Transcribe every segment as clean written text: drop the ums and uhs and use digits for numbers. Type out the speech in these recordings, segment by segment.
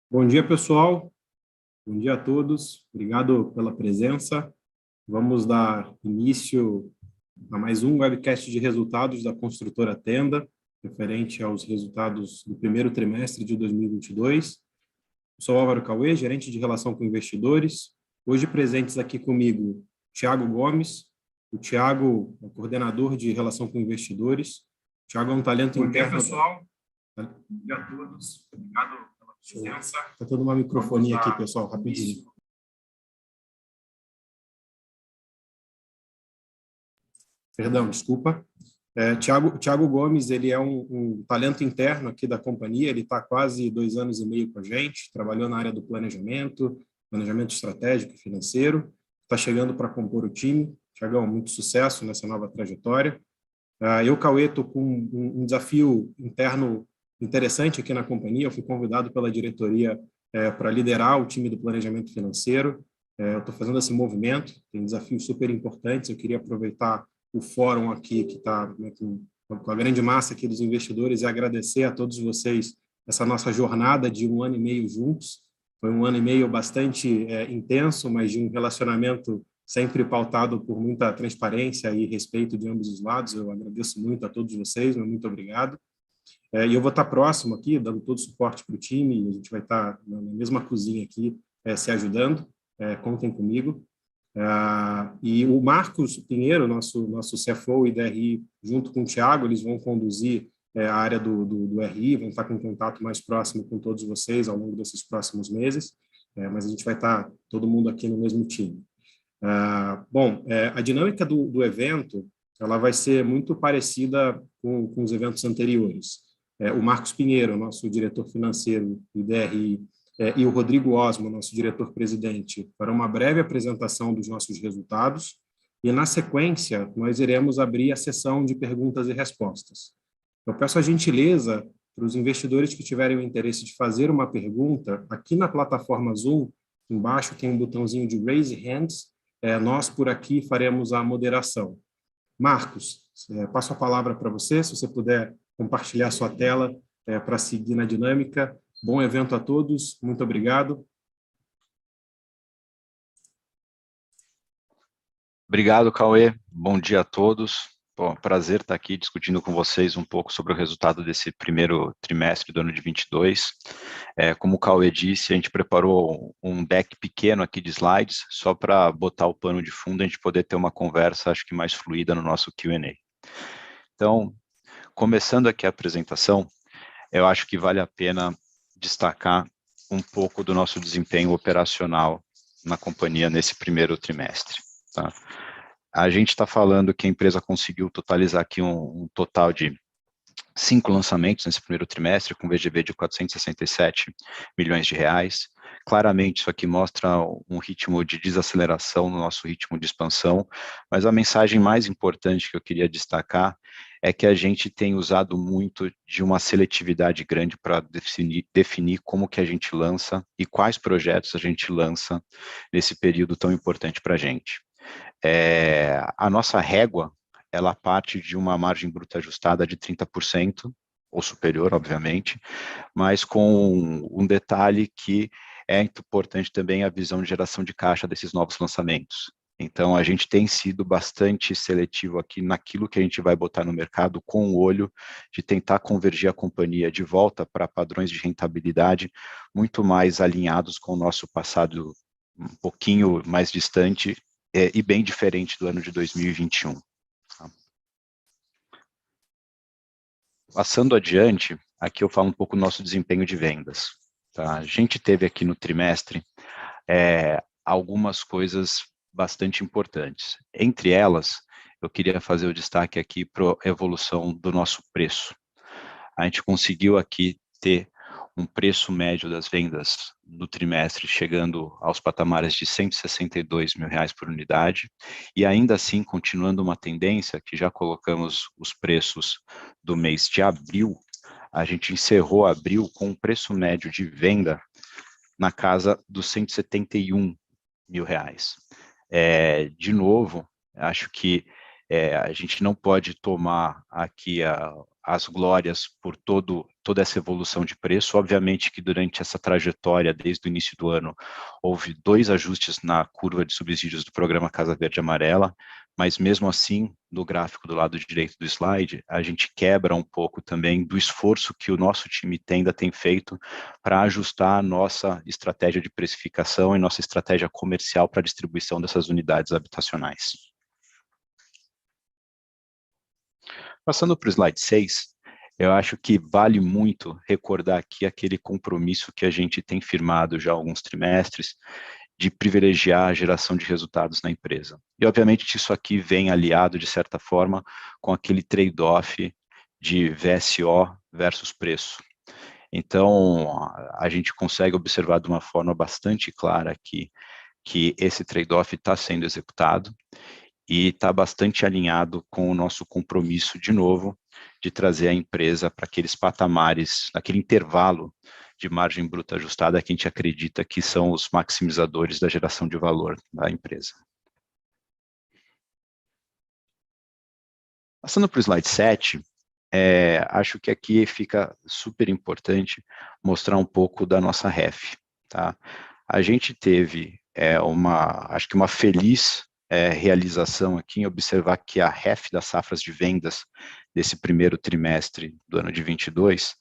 Bom dia, pessoal. Bom dia a todos. Obrigado pela presença. Vamos dar início a mais um webcast de resultados da construtora Tenda, referente aos resultados do primeiro trimestre de 2022. Eu sou Álvaro Cauê, gerente de relação com investidores. Hoje presentes aqui comigo, Thiago Gomes. O Thiago é coordenador de relação com investidores. O Thiago é um talento interno. Bom dia, pessoal. Bom dia a todos. Obrigado pela presença. Está toda uma microfonia aqui, pessoal, rapidinho. Perdão, desculpa. Thiago Gomes, ele é um talento interno aqui da companhia, ele está há quase 2 anos e meio com a gente, trabalhou na área do planejamento estratégico e financeiro, está chegando para compor o time. Thiagão, muito sucesso nessa nova trajetória. Eu, Cauê, estou com um desafio interno interessante aqui na companhia. Eu fui convidado pela diretoria para liderar o time do planejamento financeiro. Eu estou fazendo esse movimento, tem desafios super importantes. Eu queria aproveitar o fórum aqui, que está, né, com a grande massa aqui dos investidores, e agradecer a todos vocês essa nossa jornada de 1 ano e meio juntos. Foi 1 ano e meio bastante intenso, mas de um relacionamento sempre pautado por muita transparência e respeito de ambos os lados. Eu agradeço muito a todos vocês, muito obrigado. E eu vou estar próximo aqui, dando todo o suporte para o time, a gente vai estar na mesma cozinha aqui, se ajudando. Contem comigo. E o Marcos Pinheiro, nosso CFO e DRI, junto com o Thiago, eles vão conduzir a área do RI, vão estar com contato mais próximo com todos vocês ao longo desses próximos meses, mas a gente vai estar todo mundo aqui no mesmo time. A dinâmica do evento ela vai ser muito parecida com os eventos anteriores. O Marcos Pinheiro, nosso diretor financeiro e DRI, e o Rodrigo Osmo, nosso diretor-presidente, farão uma breve apresentação dos nossos resultados e, na sequência, nós iremos abrir a sessão de perguntas e respostas. Eu peço a gentileza para os investidores que tiverem o interesse de fazer uma pergunta, aqui na plataforma Zoom, embaixo tem um botãozinho de Raise Hands, nós por aqui faremos a moderação. Marcos, passo a palavra para você, se você puder compartilhar sua tela para seguir na dinâmica. Bom evento a todos, muito obrigado. Obrigado, Cauê. Bom dia a todos. Bom, prazer estar aqui discutindo com vocês um pouco sobre o resultado desse primeiro trimestre do ano de 22. Como o Cauê disse, a gente preparou um deck pequeno aqui de slides, só para botar o pano de fundo e a gente poder ter uma conversa, acho que mais fluida no nosso Q&A. Então, começando aqui a apresentação, eu acho que vale a pena destacar um pouco do nosso desempenho operacional na companhia nesse primeiro trimestre. Tá? A gente está falando que a empresa conseguiu totalizar aqui um total de 5 lançamentos nesse primeiro trimestre, com VGV de 467 milhões de reais. Claramente, isso aqui mostra um ritmo de desaceleração no nosso ritmo de expansão, mas a mensagem mais importante que eu queria destacar é que a gente tem usado muito de uma seletividade grande para definir como que a gente lança e quais projetos a gente lança nesse período tão importante para a gente. A nossa régua, ela parte de uma margem bruta ajustada de 30%, ou superior, obviamente, mas com um detalhe que é importante também a visão de geração de caixa desses novos lançamentos. Então, a gente tem sido bastante seletivo aqui naquilo que a gente vai botar no mercado, com o olho de tentar convergir a companhia de volta para padrões de rentabilidade muito mais alinhados com o nosso passado um pouquinho mais distante e bem diferente do ano de 2021. Tá? Passando adiante, aqui eu falo um pouco do nosso desempenho de vendas. Tá? A gente teve aqui no trimestre algumas coisas bastante importantes. Entre elas, eu queria fazer o destaque aqui para a evolução do nosso preço. A gente conseguiu aqui ter um preço médio das vendas no trimestre chegando aos patamares de R$162 mil por unidade, e ainda assim continuando uma tendência que já colocamos os preços do mês de abril, a gente encerrou abril com um preço médio de venda na casa dos R$171 mil. De novo, acho que a gente não pode tomar aqui as glórias por todo toda essa evolução de preço. Obviamente que durante essa trajetória, desde o início do ano, houve 2 ajustes na curva de subsídios do programa Casa Verde e Amarela, mas mesmo assim, no gráfico do lado direito do slide, a gente quebra um pouco também do esforço que o nosso time ainda tem feito para ajustar a nossa estratégia de precificação e nossa estratégia comercial para a distribuição dessas unidades habitacionais. Passando para o slide 6, eu acho que vale muito recordar aqui aquele compromisso que a gente tem firmado já há alguns trimestres de privilegiar a geração de resultados na empresa. E, obviamente, isso aqui vem aliado, de certa forma, com aquele trade-off de VSO versus preço. Então, a gente consegue observar de uma forma bastante clara aqui que esse trade-off está sendo executado e está bastante alinhado com o nosso compromisso, de novo, de trazer a empresa para aqueles patamares, naquele intervalo de margem bruta ajustada que a gente acredita que são os maximizadores da geração de valor da empresa. Passando para o slide 7, acho que aqui fica super importante mostrar um pouco da nossa REF. Tá? A gente teve acho que uma feliz realização aqui em observar que a REF das safras de vendas desse primeiro trimestre do ano de 22,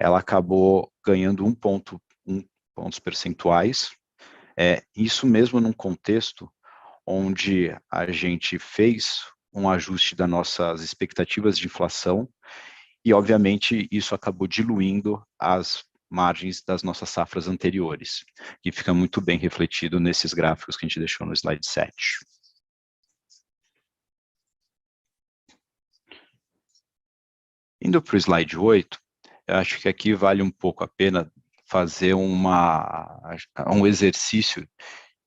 ela acabou ganhando 1,1 pontos percentuais, isso mesmo num contexto onde a gente fez um ajuste das nossas expectativas de inflação e, obviamente, isso acabou diluindo as margens das nossas safras anteriores, que fica muito bem refletido nesses gráficos que a gente deixou no slide 7. Indo para o slide 8, eu acho que aqui vale um pouco a pena fazer um exercício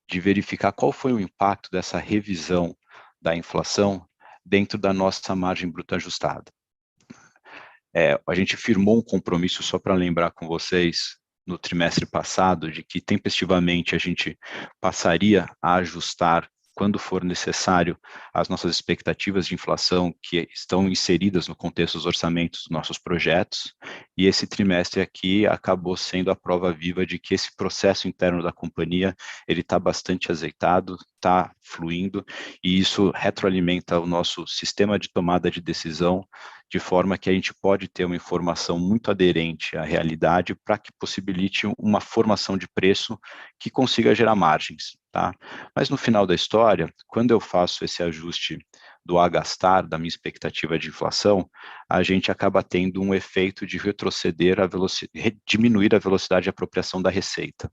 de verificar qual foi o impacto dessa revisão da inflação dentro da nossa margem bruta ajustada. A gente firmou um compromisso, só para lembrar com vocês, no trimestre passado, de que tempestivamente a gente passaria a ajustar, quando for necessário, as nossas expectativas de inflação que estão inseridas no contexto dos orçamentos dos nossos projetos, e esse trimestre aqui acabou sendo a prova viva de que esse processo interno da companhia, ele está bastante azeitado, está fluindo, e isso retroalimenta o nosso sistema de tomada de decisão, de forma que a gente pode ter uma informação muito aderente à realidade para que possibilite uma formação de preço que consiga gerar margens. Tá? Mas no final da história, quando eu faço esse ajuste do a gastar, da minha expectativa de inflação, a gente acaba tendo um efeito de retroceder diminuir a velocidade de apropriação da receita.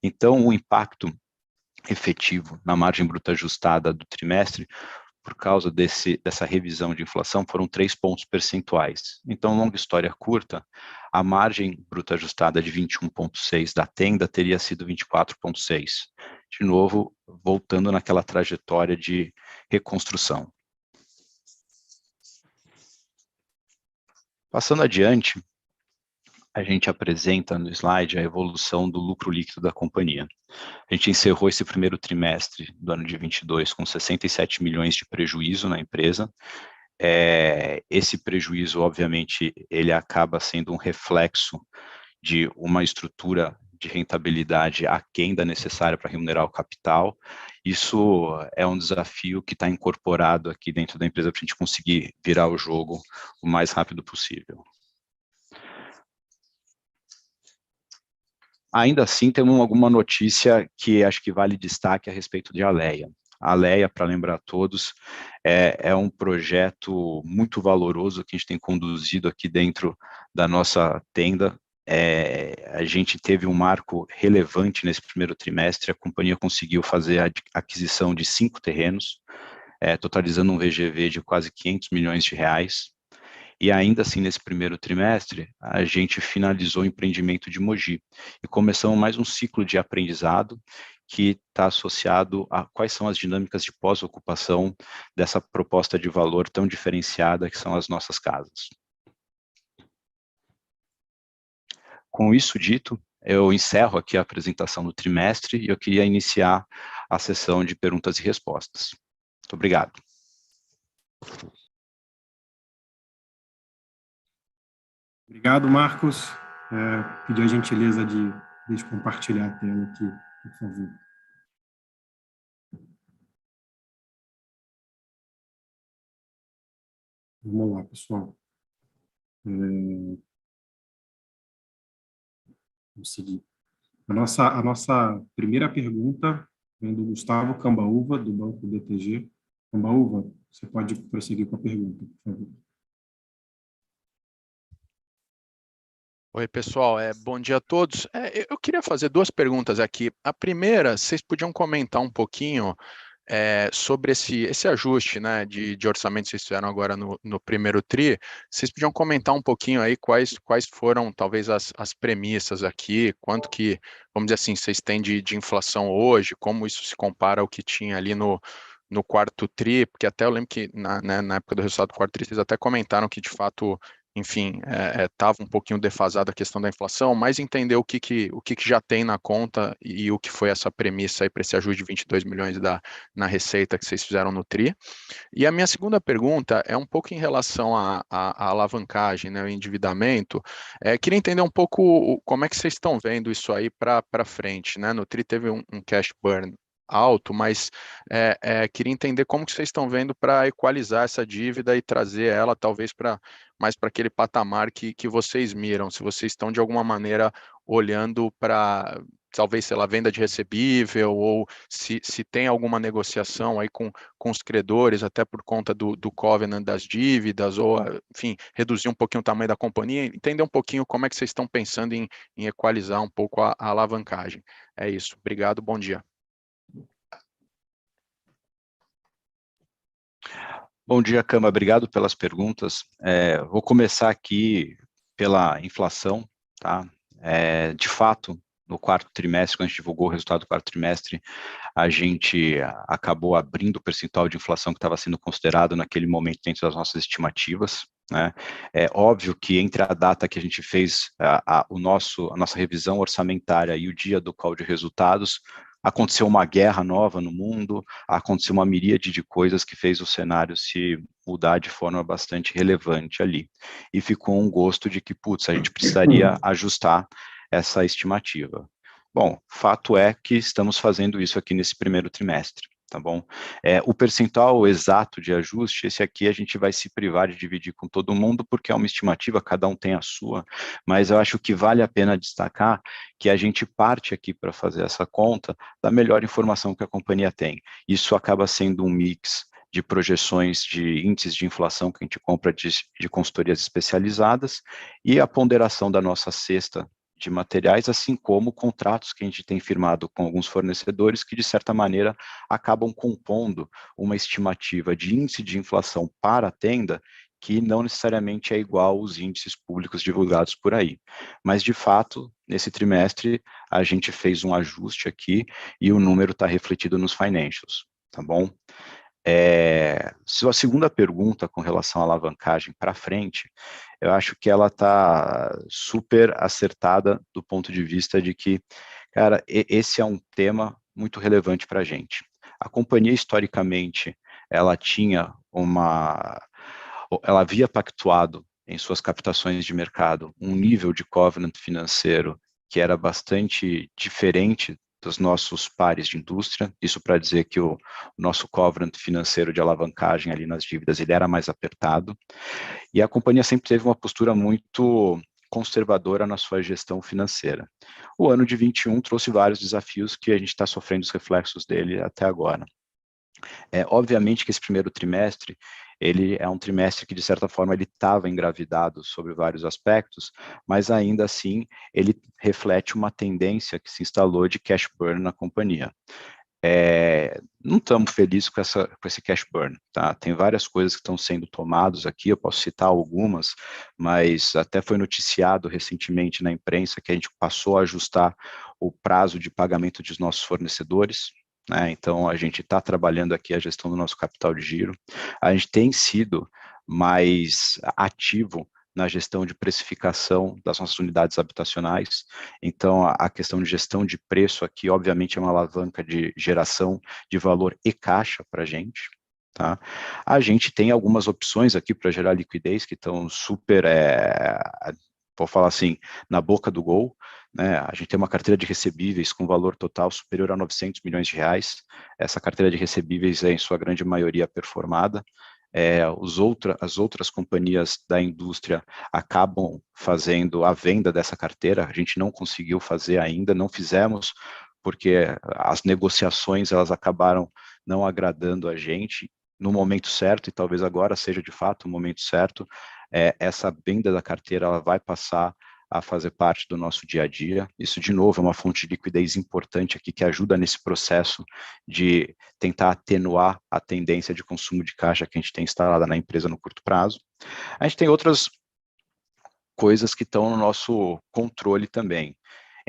Então, o impacto efetivo na margem bruta ajustada do trimestre, por causa dessa revisão de inflação, foram 3 pontos percentuais. Então, longa história curta, a margem bruta ajustada de 21,6 da Tenda teria sido 24,6. De novo, voltando naquela trajetória de reconstrução. Passando adiante, a gente apresenta no slide a evolução do lucro líquido da companhia. A gente encerrou esse primeiro trimestre do ano de 22 com 67 milhões de prejuízo na empresa. Esse prejuízo, obviamente, ele acaba sendo um reflexo de uma estrutura de rentabilidade aquém da necessária para remunerar o capital. Isso é um desafio que está incorporado aqui dentro da empresa para a gente conseguir virar o jogo o mais rápido possível. Ainda assim, temos alguma notícia que acho que vale destaque a respeito de Alea. A Alea, para lembrar a todos, é um projeto muito valoroso que a gente tem conduzido aqui dentro da nossa tenda. A gente teve um marco relevante nesse primeiro trimestre, a companhia conseguiu fazer a aquisição de 5 terrenos, totalizando um VGV de quase 500 milhões de reais. E ainda assim, nesse primeiro trimestre, a gente finalizou o empreendimento de Mogi e começamos mais um ciclo de aprendizado que está associado a quais são as dinâmicas de pós-ocupação dessa proposta de valor tão diferenciada que são as nossas casas. Com isso dito, eu encerro aqui a apresentação do trimestre e eu queria iniciar a sessão de perguntas e respostas. Muito obrigado. Obrigado, Marcos. Pedir a gentileza de compartilhar a tela aqui, por favor. Vamos lá, pessoal. Vamos seguir. A nossa primeira pergunta vem do Gustavo Cambaúva, do Banco BTG. Cambaúva, você pode prosseguir com a pergunta, por favor. Oi, pessoal, bom dia a todos. Eu queria fazer duas perguntas aqui. A primeira, vocês podiam comentar um pouquinho sobre esse ajuste, né, de orçamento que vocês fizeram agora no primeiro TRI. Vocês podiam comentar um pouquinho aí quais foram, talvez, as premissas aqui, quanto que, vamos dizer assim, vocês têm de inflação hoje, como isso se compara ao que tinha ali no quarto TRI, porque até eu lembro que na época do resultado do quarto TRI, vocês até comentaram que, de fato, enfim, estava um pouquinho defasada a questão da inflação, mas entender o que já tem na conta e o que foi essa premissa aí para esse ajuste de 22 milhões na receita que vocês fizeram no TRI. E a minha segunda pergunta é um pouco em relação à alavancagem, né, o endividamento. Queria entender um pouco como é que vocês estão vendo isso aí para frente, né? No TRI teve um cash burn alto, mas queria entender como que vocês estão vendo para equalizar essa dívida e trazer ela talvez mais para aquele patamar que vocês miram, se vocês estão de alguma maneira olhando para talvez, sei lá, venda de recebível, ou se tem alguma negociação aí com os credores, até por conta do covenant das dívidas, ou, enfim, reduzir um pouquinho o tamanho da companhia, entender um pouquinho como é que vocês estão pensando em equalizar um pouco a alavancagem. É isso. Obrigado, bom dia. Bom dia, Cama. Obrigado pelas perguntas. Vou começar aqui pela inflação, tá? De fato, no quarto trimestre, quando a gente divulgou o resultado do quarto trimestre, a gente acabou abrindo o percentual de inflação que estava sendo considerado naquele momento dentro das nossas estimativas, né? É óbvio que entre a data que a gente fez a nossa revisão orçamentária e o dia do call de resultados, aconteceu uma guerra nova no mundo, aconteceu uma miríade de coisas que fez o cenário se mudar de forma bastante relevante ali. E ficou um gosto de que, putz, a gente precisaria ajustar essa estimativa. Bom, fato é que estamos fazendo isso aqui nesse primeiro trimestre, tá bom? O percentual exato de ajuste, esse aqui a gente vai se privar de dividir com todo mundo, porque é uma estimativa, cada um tem a sua, mas eu acho que vale a pena destacar que a gente parte aqui para fazer essa conta da melhor informação que a companhia tem. Isso acaba sendo um mix de projeções de índices de inflação que a gente compra de consultorias especializadas e a ponderação da nossa cesta de materiais, assim como contratos que a gente tem firmado com alguns fornecedores que, de certa maneira, acabam compondo uma estimativa de índice de inflação para a tenda que não necessariamente é igual aos índices públicos divulgados por aí. Mas, de fato, nesse trimestre, a gente fez um ajuste aqui e o número está refletido nos financials, tá bom? Sua segunda pergunta com relação à alavancagem para frente, eu acho que ela está super acertada do ponto de vista de que, cara, esse é um tema muito relevante para a gente. A companhia, historicamente, ela havia pactuado em suas captações de mercado um nível de covenant financeiro que era bastante diferente dos nossos pares de indústria, isso para dizer que o nosso covenant financeiro de alavancagem ali nas dívidas, ele era mais apertado, e a companhia sempre teve uma postura muito conservadora na sua gestão financeira. O ano de 21 trouxe vários desafios que a gente está sofrendo os reflexos dele até agora. Obviamente que esse primeiro trimestre, ele é um trimestre que, de certa forma, ele estava engravidado sobre vários aspectos, mas ainda assim, ele reflete uma tendência que se instalou de cash burn na companhia. Não estamos felizes com esse cash burn, tá? Tem várias coisas que estão sendo tomadas aqui, eu posso citar algumas, mas até foi noticiado recentemente na imprensa que a gente passou a ajustar o prazo de pagamento dos nossos fornecedores, né? Então, a gente está trabalhando aqui a gestão do nosso capital de giro. A gente tem sido mais ativo na gestão de precificação das nossas unidades habitacionais. Então, a questão de gestão de preço aqui, obviamente, é uma alavanca de geração de valor e caixa para a gente. Tá? A gente tem algumas opções aqui para gerar liquidez que estão super vou falar assim, na boca do gol, né? A gente tem uma carteira de recebíveis com valor total superior a 900 milhões de reais. Essa carteira de recebíveis é, em sua grande maioria, performada. As outras companhias da indústria acabam fazendo a venda dessa carteira. A gente não conseguiu fazer ainda, não fizemos, porque as negociações elas acabaram não agradando a gente no momento certo, e talvez agora seja de fato o momento certo. Essa venda da carteira ela vai passar a fazer parte do nosso dia a dia. Isso, de novo, é uma fonte de liquidez importante aqui que ajuda nesse processo de tentar atenuar a tendência de consumo de caixa que a gente tem instalada na empresa no curto prazo. A gente tem outras coisas que estão no nosso controle também.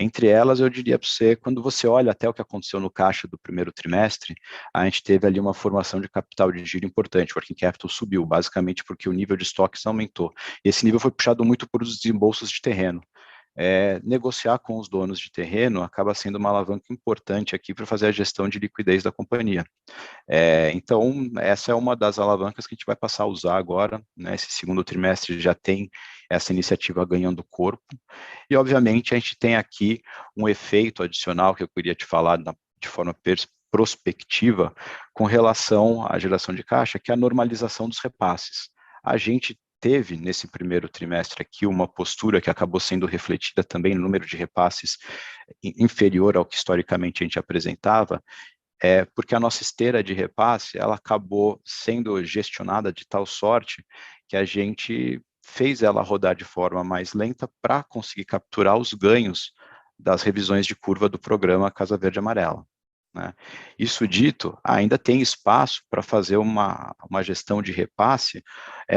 Entre elas, eu diria para você, quando você olha até o que aconteceu no caixa do primeiro trimestre, a gente teve ali uma formação de capital de giro importante, o working capital subiu, basicamente porque o nível de estoques aumentou. E esse nível foi puxado muito por os desembolsos de terreno. Negociar com os donos de terreno acaba sendo uma alavanca importante aqui para fazer a gestão de liquidez da companhia. Então, essa é uma das alavancas que a gente vai passar a usar agora, né? Esse segundo trimestre já tem essa iniciativa ganhando corpo, e obviamente a gente tem aqui um efeito adicional que eu queria te falar de forma prospectiva com relação à geração de caixa, que é a normalização dos repasses. A gente teve, nesse primeiro trimestre aqui, uma postura que acabou sendo refletida também no número de repasses inferior ao que historicamente a gente apresentava, porque a nossa esteira de repasse, ela acabou sendo gestionada de tal sorte que a gente fez ela rodar de forma mais lenta para conseguir capturar os ganhos das revisões de curva do programa Casa Verde Amarela, né? Isso dito, ainda tem espaço para fazer uma gestão de repasse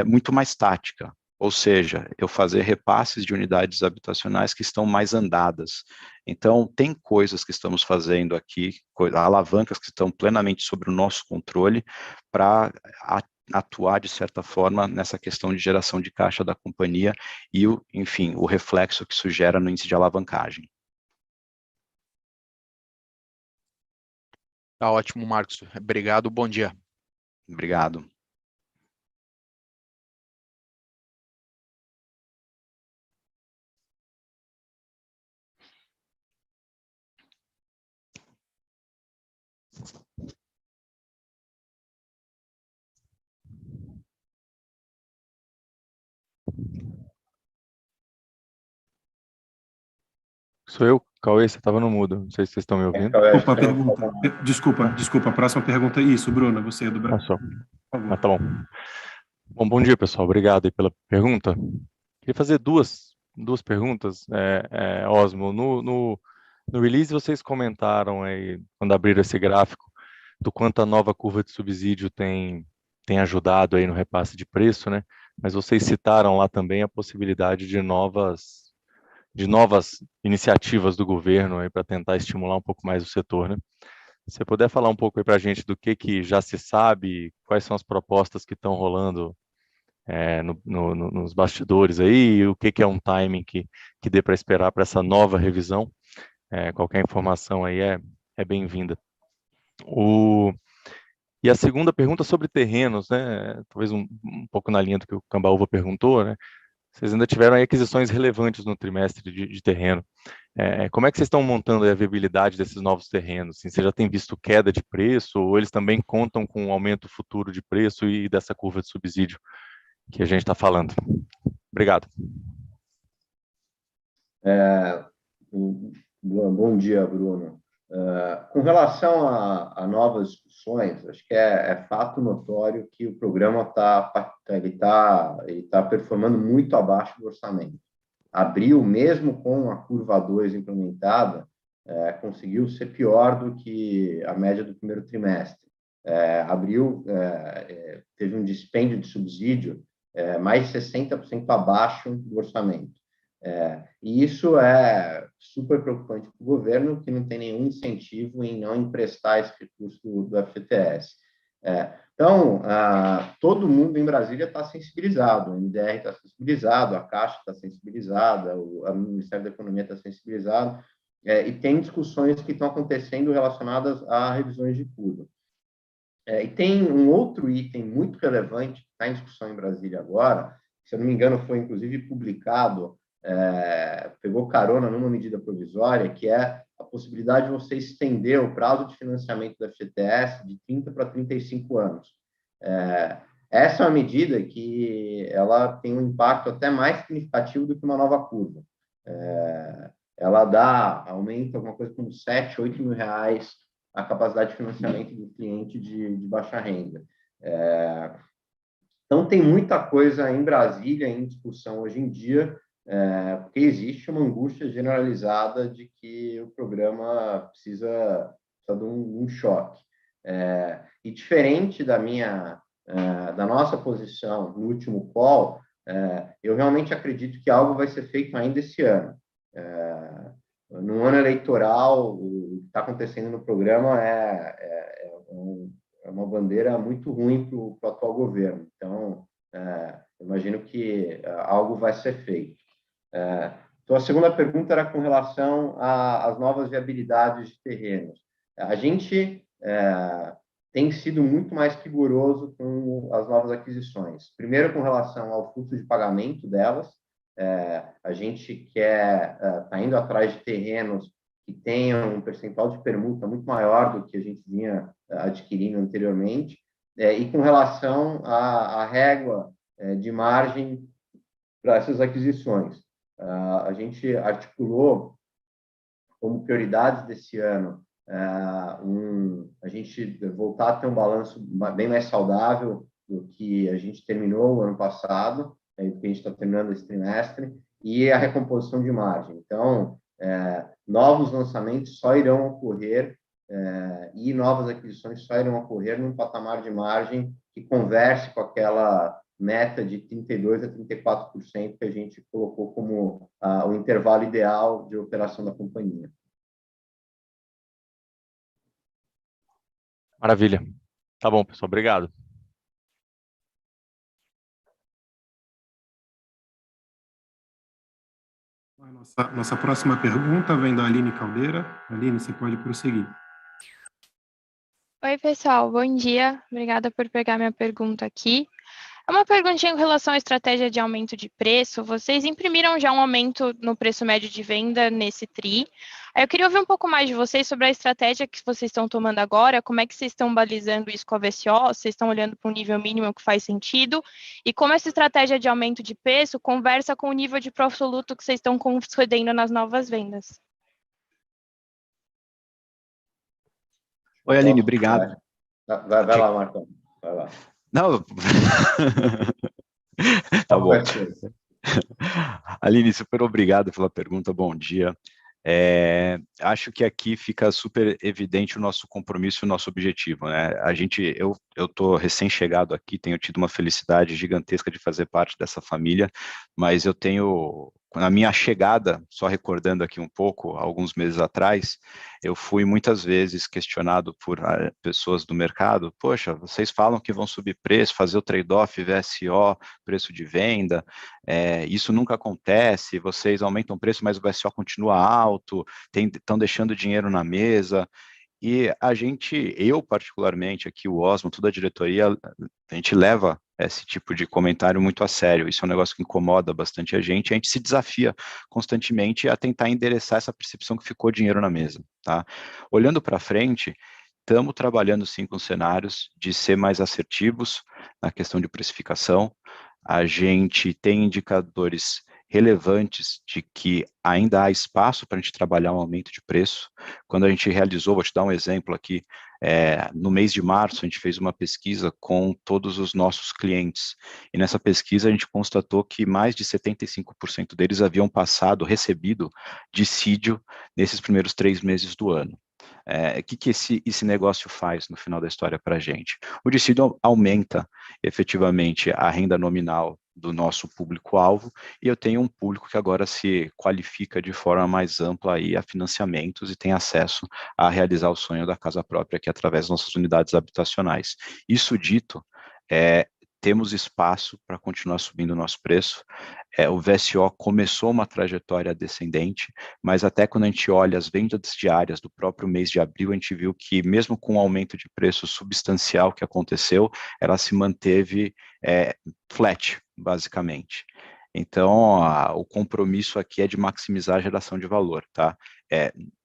muito mais tática, ou seja, eu fazer repasses de unidades habitacionais que estão mais andadas. Então, tem coisas que estamos fazendo aqui, alavancas que estão plenamente sob o nosso controle para atuar, de certa forma, nessa questão de geração de caixa da companhia e, enfim, o reflexo que isso gera no índice de alavancagem. Tá ótimo, Marcos. Obrigado, bom dia. Obrigado. Sou eu, Cauê, você estava no mudo. Não sei se vocês estão me ouvindo. Opa, pergunta. Desculpa, a próxima pergunta. Isso, Bruno, você é do Brasil. Só. Tá bom. Bom dia, pessoal. Obrigado aí pela pergunta. Queria fazer duas perguntas, Osmo. No release, vocês comentaram aí, quando abriram esse gráfico, do quanto a nova curva de subsídio tem ajudado aí no repasse de preço, né? Mas vocês citaram lá também a possibilidade de novas iniciativas do governo aí para tentar estimular um pouco mais o setor, né? Se você puder falar um pouco aí para a gente do que já se sabe, quais são as propostas que estão rolando nos bastidores aí, e o que é um timing que dê para esperar para essa nova revisão. Qualquer informação aí é bem-vinda. E a segunda pergunta sobre terrenos, né? Talvez um pouco na linha do que o Cambaúva perguntou, né? Vocês ainda tiveram aí aquisições relevantes no trimestre de terreno. Como é que vocês estão montando a viabilidade desses novos terrenos? Assim, você já tem visto queda de preço, ou eles também contam com um aumento futuro de preço e dessa curva de subsídio que a gente está falando? Obrigado. Bom dia, Bruno. Com relação a novas discussões, acho que é fato notório que o programa tá performando muito abaixo do orçamento. Abril, mesmo com a curva 2 implementada, conseguiu ser pior do que a média do primeiro trimestre. Abril teve um dispêndio de subsídio mais de 60% abaixo do orçamento. E isso é super preocupante para o governo, que não tem nenhum incentivo em não emprestar esse recurso do FGTS. Então, todo mundo em Brasília está sensibilizado, o MDR está sensibilizado, a Caixa está sensibilizada, o Ministério da Economia está sensibilizado, e tem discussões que estão acontecendo relacionadas a revisões de curva. E tem um outro item muito relevante que está em discussão em Brasília agora, se eu não me engano foi inclusive publicado pegou carona numa medida provisória, que é a possibilidade de você estender o prazo de financiamento da FGTS de 30 para 35 anos. Essa é uma medida que ela tem um impacto até mais significativo do que uma nova curva. Ela aumenta alguma coisa como 7, 8 mil reais a capacidade de financiamento do cliente de baixa renda. Então, tem muita coisa em Brasília em discussão hoje em dia, porque existe uma angústia generalizada de que o programa precisa de um choque. E diferente da nossa posição no último call, eu realmente acredito que algo vai ser feito ainda esse ano. No ano eleitoral, o que está acontecendo no programa é uma bandeira muito ruim para o atual governo. Então, imagino que algo vai ser feito. Então, a segunda pergunta era com relação às novas viabilidades de terrenos. A gente tem sido muito mais rigoroso com as novas aquisições. Primeiro, com relação ao fluxo de pagamento delas. A gente está indo atrás de terrenos que tenham um percentual de permuta muito maior do que a gente vinha adquirindo anteriormente. E com relação à régua de margem para essas aquisições. A gente articulou como prioridades desse ano a gente voltar a ter um balanço bem mais saudável do que a gente terminou o ano passado, do que a gente está terminando esse trimestre, e a recomposição de margem. Então, novos lançamentos só irão ocorrer e novas aquisições só irão ocorrer num patamar de margem que converse com aquela meta de 32% a 34% que a gente colocou como o intervalo ideal de operação da companhia. Maravilha. Tá bom, pessoal. Obrigado. Nossa próxima pergunta vem da Aline Caldeira. Aline, você pode prosseguir. Oi, pessoal. Bom dia. Obrigada por pegar minha pergunta aqui. É uma perguntinha com relação à estratégia de aumento de preço. Vocês imprimiram já um aumento no preço médio de venda nesse TRI. Aí eu queria ouvir um pouco mais de vocês sobre a estratégia que vocês estão tomando agora, como é que vocês estão balizando isso com a VSO, vocês estão olhando para um nível mínimo que faz sentido, e como essa estratégia de aumento de preço conversa com o nível de absoluto que vocês estão concedendo nas novas vendas. Oi, Aline, obrigado. Vai lá, Marcão. Vai lá. Não. Tá bom. Aline, super obrigado pela pergunta, bom dia. Acho que aqui fica super evidente o nosso compromisso e o nosso objetivo, né? Eu estou recém-chegado aqui, tenho tido uma felicidade gigantesca de fazer parte dessa família, mas eu tenho, na minha chegada, só recordando aqui um pouco, alguns meses atrás, eu fui muitas vezes questionado por pessoas do mercado: poxa, vocês falam que vão subir preço, fazer o trade-off VSO, preço de venda, isso nunca acontece, vocês aumentam o preço, mas o VSO continua alto, estão deixando dinheiro na mesa. E eu particularmente, aqui o Osmo, toda a diretoria, a gente leva esse tipo de comentário muito a sério. Isso é um negócio que incomoda bastante a gente se desafia constantemente a tentar endereçar essa percepção que ficou dinheiro na mesa, tá? Olhando para frente, estamos trabalhando sim com cenários de ser mais assertivos na questão de precificação. A gente tem indicadores relevantes de que ainda há espaço para a gente trabalhar um aumento de preço. Quando a gente realizou, vou te dar um exemplo aqui, no mês de março a gente fez uma pesquisa com todos os nossos clientes, e nessa pesquisa a gente constatou que mais de 75% deles haviam recebido dissídio nesses primeiros 3 meses do ano. O que esse negócio faz no final da história para a gente? O dissídio aumenta efetivamente a renda nominal do nosso público-alvo, e eu tenho um público que agora se qualifica de forma mais ampla aí a financiamentos e tem acesso a realizar o sonho da casa própria aqui através das nossas unidades habitacionais. Isso dito, temos espaço para continuar subindo o nosso preço. O VSO começou uma trajetória descendente, mas até quando a gente olha as vendas diárias do próprio mês de abril, a gente viu que mesmo com o aumento de preço substancial que aconteceu, ela se manteve flat, basicamente. Então, o compromisso aqui é de maximizar a geração de valor, tá?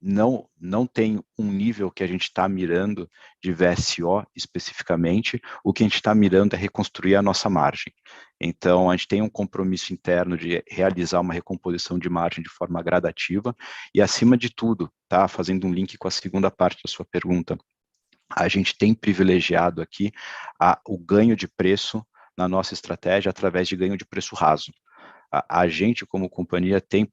Não tem um nível que a gente está mirando de VSO especificamente, o que a gente está mirando é reconstruir a nossa margem. Então, a gente tem um compromisso interno de realizar uma recomposição de margem de forma gradativa e, acima de tudo, tá? Fazendo um link com a segunda parte da sua pergunta, a gente tem privilegiado aqui o ganho de preço na nossa estratégia através de ganho de preço raso. A gente, como companhia, tem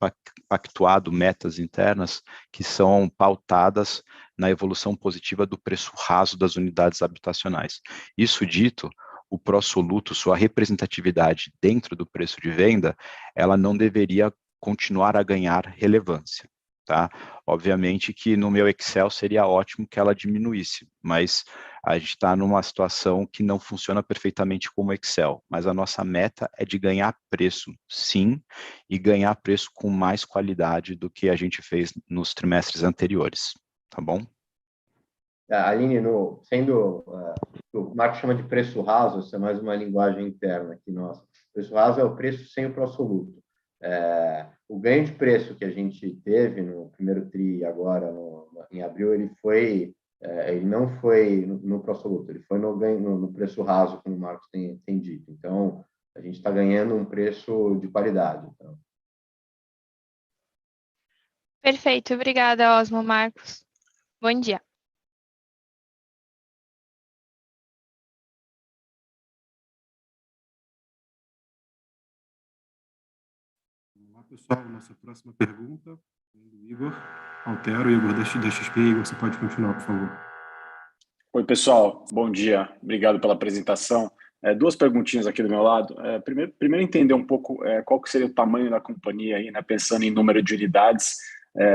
pactuado metas internas que são pautadas na evolução positiva do preço raso das unidades habitacionais. Isso dito, o pró-soluto, sua representatividade dentro do preço de venda, ela não deveria continuar a ganhar relevância. Tá? Obviamente que no meu Excel seria ótimo que ela diminuísse, mas a gente está numa situação que não funciona perfeitamente como Excel, mas a nossa meta é de ganhar preço, sim, e ganhar preço com mais qualidade do que a gente fez nos trimestres anteriores, tá bom? Aline, o Marco chama de preço raso, isso é mais uma linguagem interna aqui nossa. Preço raso é o preço sem o pró-soluto. O ganho de preço que a gente teve no primeiro TRI agora em abril, ele não foi no pró-soluto, ele foi no preço raso, como o Marcos tem dito. Então, a gente está ganhando um preço de qualidade. Então. Perfeito, obrigada, Osmo, Marcos. Bom dia. Olá, pessoal. Nossa próxima pergunta vem do Igor Altero. Igor, da XP. Igor, você pode continuar, por favor. Oi, pessoal. Bom dia. Obrigado pela apresentação. Duas perguntinhas aqui do meu lado. Primeiro entender um pouco qual que seria o tamanho da companhia, aí, né, pensando em número de unidades,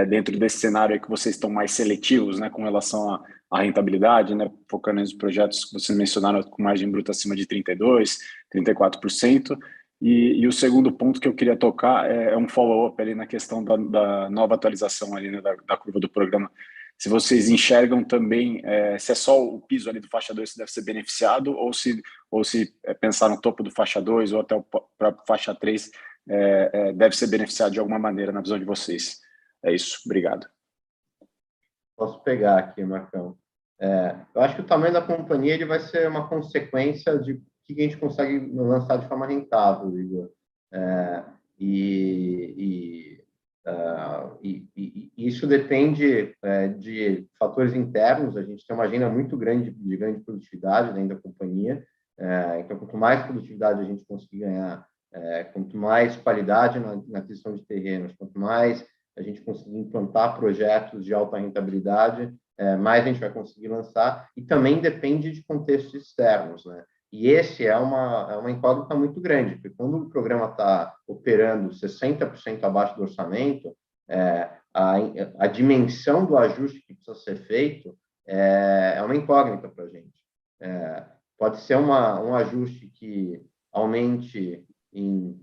dentro desse cenário aí que vocês estão mais seletivos, né, com relação à rentabilidade, né, focando nos projetos que vocês mencionaram com margem bruta acima de 32%, 34%. E o segundo ponto que eu queria tocar é um follow-up ali na questão da nova atualização ali, né, da curva do programa. Se vocês enxergam também, se é só o piso ali do faixa 2 que deve ser beneficiado, ou se pensar no topo do faixa 2 ou até o próprio faixa 3 deve ser beneficiado de alguma maneira na visão de vocês. É isso, obrigado. Posso pegar aqui, Marcão. Eu acho que o tamanho da companhia ele vai ser uma consequência de que a gente consegue lançar de forma rentável, Igor. E isso depende de fatores internos. A gente tem uma agenda muito grande de grande produtividade dentro da companhia. Então, quanto mais produtividade a gente conseguir ganhar, quanto mais qualidade na aquisição de terrenos, quanto mais a gente conseguir implantar projetos de alta rentabilidade, mais a gente vai conseguir lançar. E também depende de contextos externos, né? E esse é uma incógnita muito grande, porque quando o programa está operando 60% abaixo do orçamento, a dimensão do ajuste que precisa ser feito é uma incógnita para a gente. Pode ser um ajuste que aumente em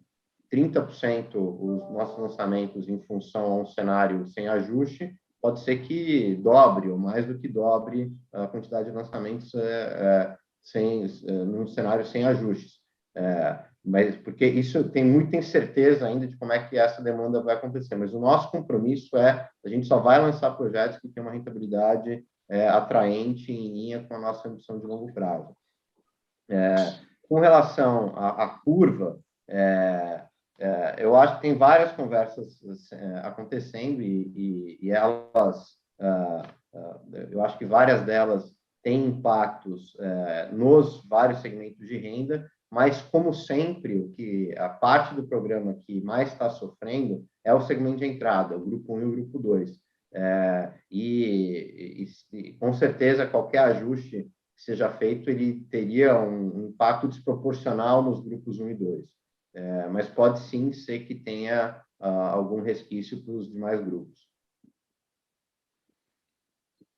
30% os nossos lançamentos em função a um cenário sem ajuste, pode ser que dobre, ou mais do que dobre, a quantidade de lançamentos num cenário sem ajustes. Mas porque isso tem muita incerteza ainda de como é que essa demanda vai acontecer. Mas o nosso compromisso a gente só vai lançar projetos que tenham uma rentabilidade atraente em linha com a nossa ambição de longo prazo. Com relação à curva, eu acho que tem várias conversas acontecendo e elas, eu acho que várias delas têm impactos nos vários segmentos de renda, mas, como sempre, a parte do programa que mais está sofrendo é o segmento de entrada, o grupo 1 e o grupo 2. Com certeza, qualquer ajuste que seja feito, ele teria um impacto desproporcional nos grupos 1 e 2. Mas pode sim ser que tenha algum resquício para os demais grupos.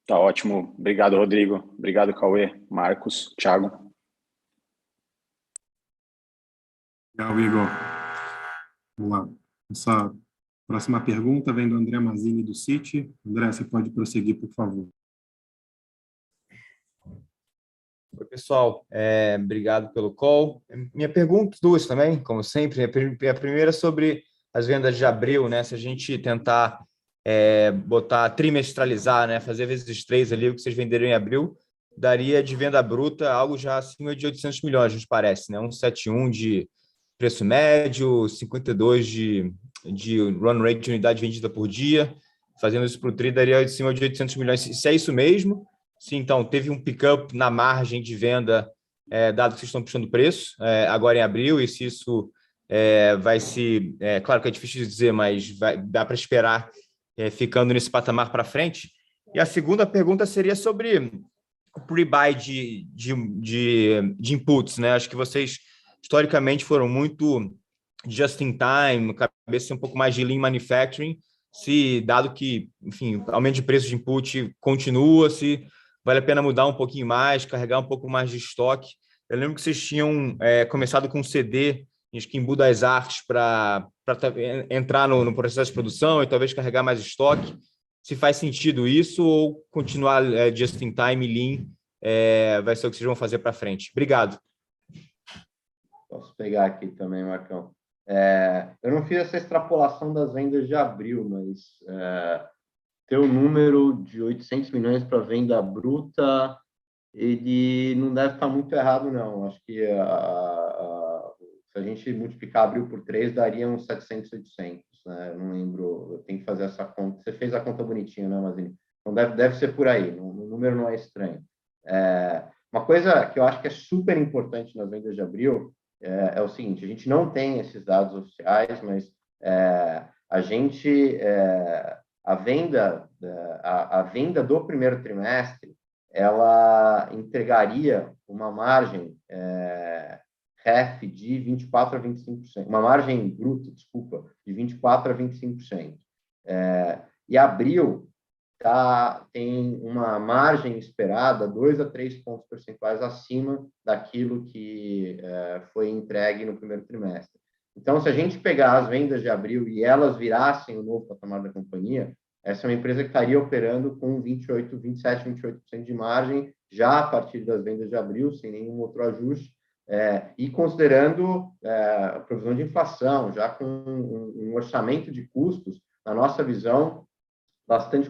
Tá ótimo. Obrigado, Rodrigo. Obrigado, Cauê, Marcos, Thiago. Legal, Igor. Vamos lá. Essa próxima pergunta vem do André Mazzini, do Citi. André, você pode prosseguir, por favor. Oi, pessoal. Obrigado pelo call. Minha pergunta, duas também, como sempre. A primeira é sobre as vendas de abril, né? Se a gente tentar botar, trimestralizar, né? Fazer vezes 3 ali, o que vocês venderam em abril, daria de venda bruta algo já acima de 800 milhões, nos parece, né? 171 de preço médio, 52 de run rate de unidade vendida por dia. Fazendo isso para o TRI, daria acima de 800 milhões. Se é isso mesmo, se então teve um pick-up na margem de venda, dado que vocês estão puxando preço, agora em abril, e se isso vai se... claro que é difícil de dizer, mas dá para esperar ficando nesse patamar para frente. E a segunda pergunta seria sobre o pre-buy de inputs, né? Acho que vocês, historicamente, foram muito just-in-time, cabeça um pouco mais de lean manufacturing, se, dado que, enfim, aumento de preço de input continua, se vale a pena mudar um pouquinho mais, carregar um pouco mais de estoque. Eu lembro que vocês tinham começado com um CD, acho que em Embu das Artes, para entrar no processo de produção e talvez carregar mais estoque. Se faz sentido isso ou continuar just-in-time, lean, vai ser o que vocês vão fazer para frente. Obrigado. Posso pegar aqui também, Marcão. Eu não fiz essa extrapolação das vendas de abril, mas ter o número de 800 milhões para venda bruta, ele não deve estar muito errado, não. Acho que se a gente multiplicar abril por 3, daria uns 700, 800, né? Eu não lembro, eu tenho que fazer essa conta. Você fez a conta bonitinha, né, Mazini? Então, deve ser por aí, o número não é estranho. Uma coisa que eu acho que é super importante nas vendas de abril é o seguinte: a gente não tem esses dados oficiais, mas a venda do primeiro trimestre, ela entregaria uma margem REF de 24% a 25%, uma margem bruta, desculpa, de 24% a 25%. E abril tem uma margem esperada 2 a 3 pontos percentuais acima daquilo que foi entregue no primeiro trimestre. Então, se a gente pegar as vendas de abril e elas virassem o novo patamar da companhia, essa é uma empresa que estaria operando com 27, 28% de margem já a partir das vendas de abril, sem nenhum outro ajuste, e considerando a provisão de inflação, já com um orçamento de custos, na nossa visão, bastante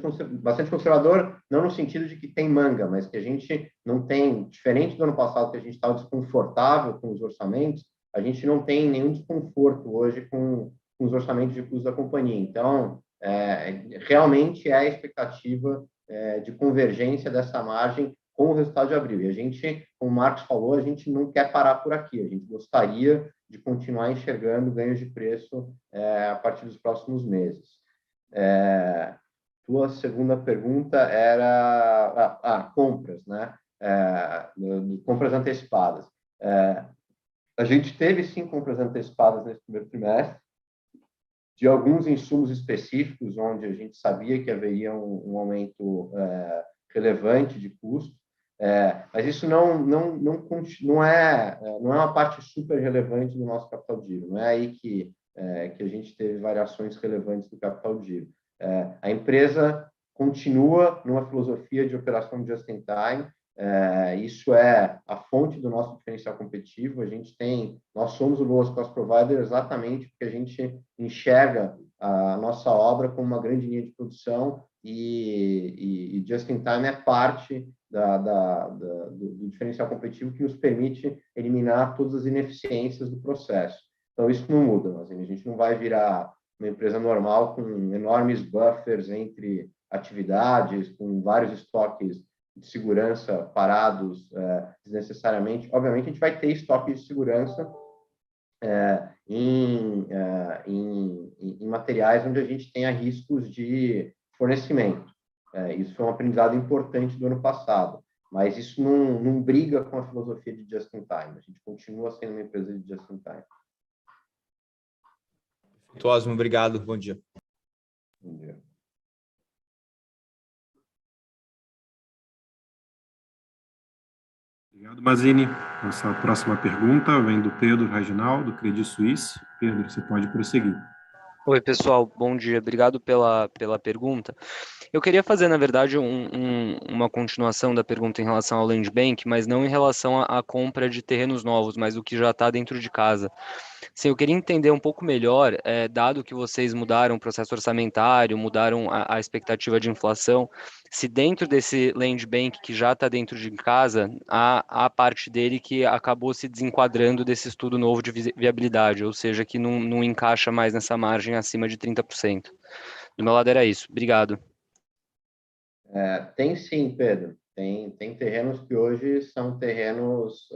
conservador, não no sentido de que tem manga, mas que a gente não tem, diferente do ano passado, que a gente estava desconfortável com os orçamentos, a gente não tem nenhum desconforto hoje com os orçamentos de custos da companhia. Então, realmente é a expectativa de convergência dessa margem com o resultado de abril. E a gente, como o Marcos falou, a gente não quer parar por aqui. A gente gostaria de continuar enxergando ganhos de preço a partir dos próximos meses. Tua segunda pergunta era compras, né? Compras antecipadas. A gente teve, sim, compras antecipadas nesse primeiro trimestre, de alguns insumos específicos, onde a gente sabia que haveria um aumento relevante de custo, mas isso não é uma parte super relevante do nosso capital de giro. Não é aí que a gente teve variações relevantes do capital de giro. A empresa continua numa filosofia de operação just-in-time. Isso é a fonte do nosso diferencial competitivo. Nós somos o lowest cost provider exatamente porque a gente enxerga a nossa obra como uma grande linha de produção e just-in-time é parte do diferencial competitivo que nos permite eliminar todas as ineficiências do processo. Então, isso não muda, mas a gente não vai virar uma empresa normal com enormes buffers entre atividades, com vários estoques de segurança parados desnecessariamente. Obviamente, a gente vai ter estoques de segurança em materiais onde a gente tenha riscos de fornecimento. Isso foi um aprendizado importante do ano passado, mas isso não briga com a filosofia de just-in-time. A gente continua sendo uma empresa de just-in-time. Osmo, obrigado. Bom dia. Bom dia. Obrigado, Mazini. Nossa próxima pergunta vem do Pedro Reginaldo, do Credit Suisse. Pedro, você pode prosseguir. Oi, pessoal, bom dia. Obrigado pela pergunta. Eu queria fazer, na verdade, uma continuação da pergunta em relação ao Land Bank, mas não em relação à compra de terrenos novos, mas o que já está dentro de casa. Sim, eu queria entender um pouco melhor, dado que vocês mudaram o processo orçamentário, mudaram a expectativa de inflação, se dentro desse Land Bank que já está dentro de casa, há parte dele que acabou se desenquadrando desse estudo novo de viabilidade, ou seja, que não encaixa mais nessa margem acima de 30%. Do meu lado era isso. Obrigado. Tem sim, Pedro. Tem terrenos que hoje são terrenos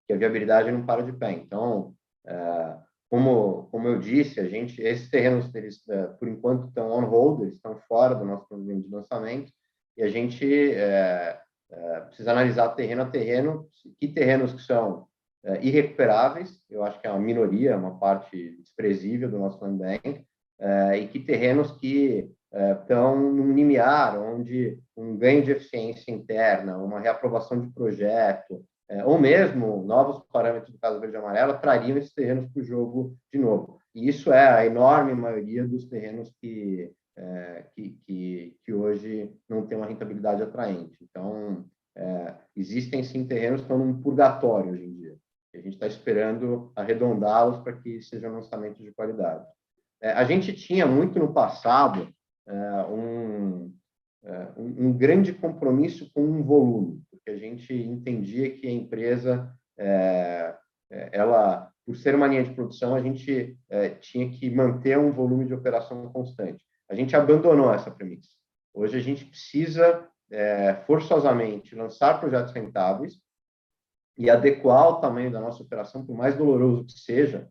que a viabilidade não para de pé. Então, como eu disse, esses terrenos, eles, por enquanto, estão on hold, eles estão fora do nosso programa de lançamento, e a gente precisa analisar terreno a terreno, que terrenos que são irrecuperáveis, eu acho que é uma minoria, uma parte desprezível do nosso land bank, e que terrenos que estão num limiar, onde um ganho de eficiência interna, uma reaprovação de projeto, ou mesmo novos parâmetros do Casa Verde e Amarela trariam esses terrenos para o jogo de novo. E isso é a enorme maioria dos terrenos que hoje não tem uma rentabilidade atraente. Então, existem sim terrenos que estão num purgatório hoje em dia. A gente está esperando arredondá-los para que sejam lançamentos de qualidade. A gente tinha muito no passado um grande compromisso com um volume, porque a gente entendia que a empresa, ela, por ser uma linha de produção, a gente tinha que manter um volume de operação constante. A gente abandonou essa premissa. Hoje a gente precisa, forçosamente, lançar projetos rentáveis e adequar o tamanho da nossa operação, por mais doloroso que seja,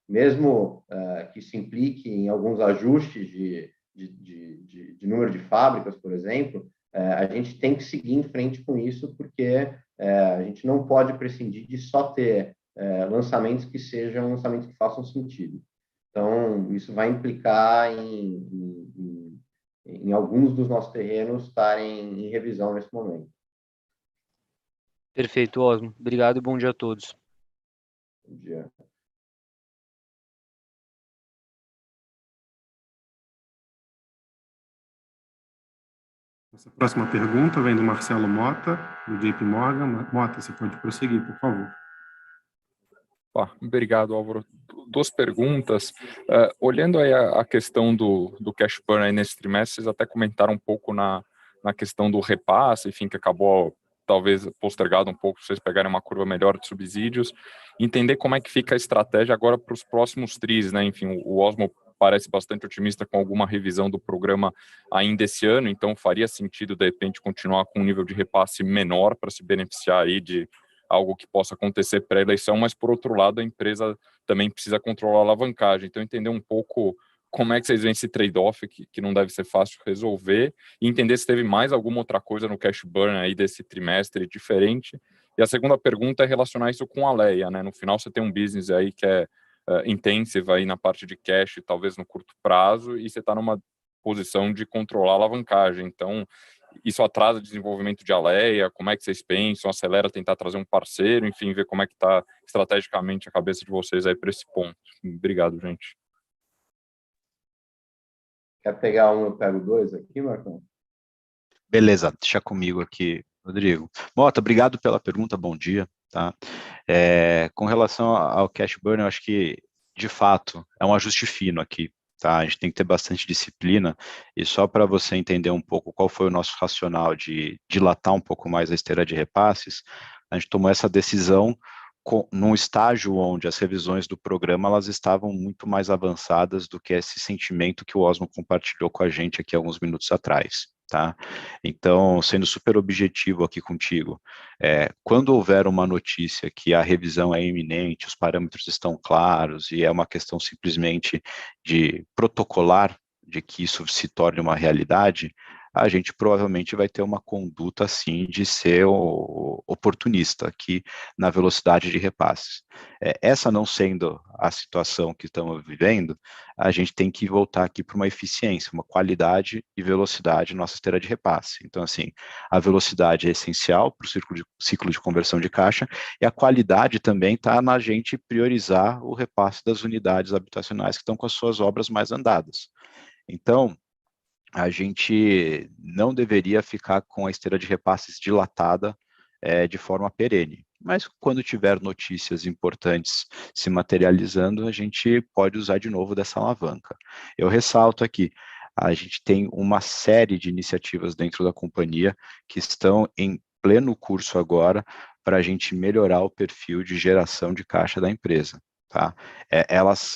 mesmo que isso implique em alguns ajustes de número de fábricas, por exemplo, a gente tem que seguir em frente com isso, porque a gente não pode prescindir de só ter lançamentos que sejam lançamentos que façam sentido. Então, isso vai implicar em alguns dos nossos terrenos estarem em revisão nesse momento. Perfeito, Osmo. Obrigado e bom dia a todos. Bom dia. Essa próxima pergunta vem do Marcelo Mota, do JP Morgan. Mota, você pode prosseguir, por favor. Obrigado, Álvaro. Duas perguntas. Olhando aí a questão do cash burn aí nesse trimestre, vocês até comentaram um pouco na questão do repasse, enfim, que acabou talvez postergado um pouco, vocês pegarem uma curva melhor de subsídios, entender como é que fica a estratégia agora para os próximos tris, né? Enfim, o Osmo parece bastante otimista com alguma revisão do programa ainda esse ano, então faria sentido, de repente, continuar com um nível de repasse menor para se beneficiar aí de algo que possa acontecer pré-eleição, mas, por outro lado, a empresa também precisa controlar a alavancagem. Então, entender um pouco como é que vocês veem esse trade-off, que não deve ser fácil resolver, e entender se teve mais alguma outra coisa no cash burn aí desse trimestre diferente. E a segunda pergunta é relacionar isso com a Alea, né? No final, você tem um business aí que é intensive aí na parte de cash, talvez no curto prazo, e você está numa posição de controlar a alavancagem. Então, isso atrasa o desenvolvimento de Alea, como é que vocês pensam, acelera tentar trazer um parceiro, enfim, ver como é que está estrategicamente a cabeça de vocês aí para esse ponto. Obrigado, gente. Quer pegar um, eu pego dois aqui, Marcão? Beleza, deixa comigo aqui, Rodrigo. Mota, obrigado pela pergunta, bom dia. Tá? Com relação ao cash burn, eu acho que, de fato, é um ajuste fino aqui. Tá? A gente tem que ter bastante disciplina, e só para você entender um pouco qual foi o nosso racional de dilatar um pouco mais a esteira de repasses, a gente tomou essa decisão num estágio onde as revisões do programa elas estavam muito mais avançadas do que esse sentimento que o Osmo compartilhou com a gente aqui alguns minutos atrás. Tá? Então, sendo super objetivo aqui contigo, quando houver uma notícia que a revisão é iminente, os parâmetros estão claros e é uma questão simplesmente de protocolar, de que isso se torne uma realidade, a gente provavelmente vai ter uma conduta, sim, de ser oportunista aqui na velocidade de repasses. Essa não sendo a situação que estamos vivendo, a gente tem que voltar aqui para uma eficiência, uma qualidade e velocidade na nossa esteira de repasse. Então, assim, a velocidade é essencial para o ciclo de conversão de caixa, e a qualidade também está na gente priorizar o repasse das unidades habitacionais que estão com as suas obras mais andadas. Então, a gente não deveria ficar com a esteira de repasses dilatada de forma perene. Mas quando tiver notícias importantes se materializando, a gente pode usar de novo dessa alavanca. Eu ressalto aqui, a gente tem uma série de iniciativas dentro da companhia que estão em pleno curso agora para a gente melhorar o perfil de geração de caixa da empresa. Tá?